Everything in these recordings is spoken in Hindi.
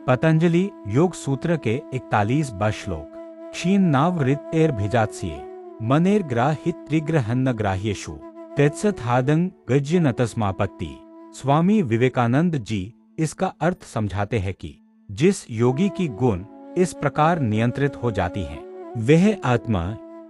पतंजलि योग सूत्र के 41वां श्लोक। क्षीण नावृत एर भिजात्सिये मनेर ग्राहित त्रिग्रहन्न ग्राह्येषु तत्सथादंग गज्य नतस्मापत्ति। स्वामी विवेकानंद जी इसका अर्थ समझाते हैं कि जिस योगी की गुण इस प्रकार नियंत्रित हो जाती हैं, वह आत्मा,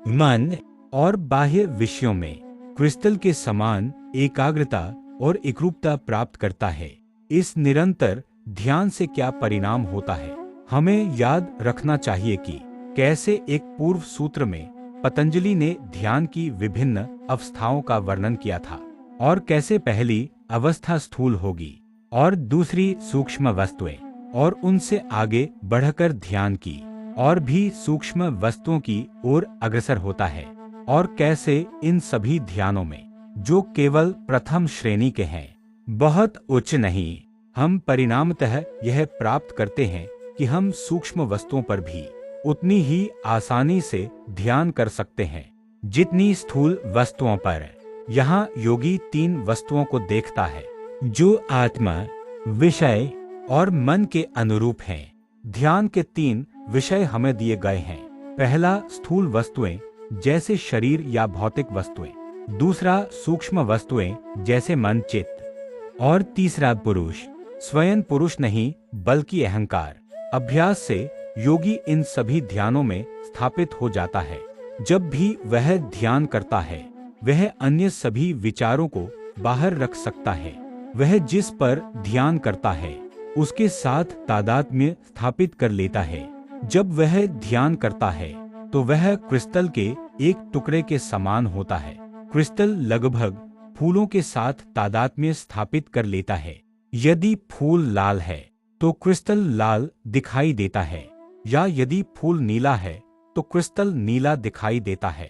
मन और बाह्य विषयों में क्रिस्टल के समान एकाग्रता और एकरूपता प्राप्त करता है। इस निरंतर ध्यान से क्या परिणाम होता है, हमें याद रखना चाहिए कि कैसे एक पूर्व सूत्र में पतंजलि ने ध्यान की विभिन्न अवस्थाओं का वर्णन किया था और कैसे पहली अवस्था स्थूल होगी और दूसरी सूक्ष्म वस्तुएं और उनसे आगे बढ़कर ध्यान की और भी सूक्ष्म वस्तुओं की ओर अग्रसर होता है और कैसे इन सभी ध्यानों में, जो केवल प्रथम श्रेणी के हैं, बहुत उच्च नहीं, हम परिणामतः यह प्राप्त करते हैं कि हम सूक्ष्म वस्तुओं पर भी उतनी ही आसानी से ध्यान कर सकते हैं जितनी स्थूल वस्तुओं पर। यहाँ योगी 3 वस्तुओं को देखता है जो आत्मा, विषय और मन के अनुरूप हैं। ध्यान के 3 विषय हमें दिए गए हैं। पहला स्थूल वस्तुएं जैसे शरीर या भौतिक वस्तुएं, दूसरा सूक्ष्म वस्तुएं जैसे मन, चित्त, और तीसरा पुरुष, स्वयं पुरुष नहीं बल्कि अहंकार। अभ्यास से योगी इन सभी ध्यानों में स्थापित हो जाता है। जब भी वह ध्यान करता है, वह अन्य सभी विचारों को बाहर रख सकता है। वह जिस पर ध्यान करता है उसके साथ तादात्म्य स्थापित कर लेता है। जब वह ध्यान करता है तो वह क्रिस्टल के एक टुकड़े के समान होता है। क्रिस्टल लगभग फूलों के साथ तादात्म्य स्थापित कर लेता है। यदि फूल लाल है तो क्रिस्टल लाल दिखाई देता है, या यदि फूल नीला है तो क्रिस्टल नीला दिखाई देता है।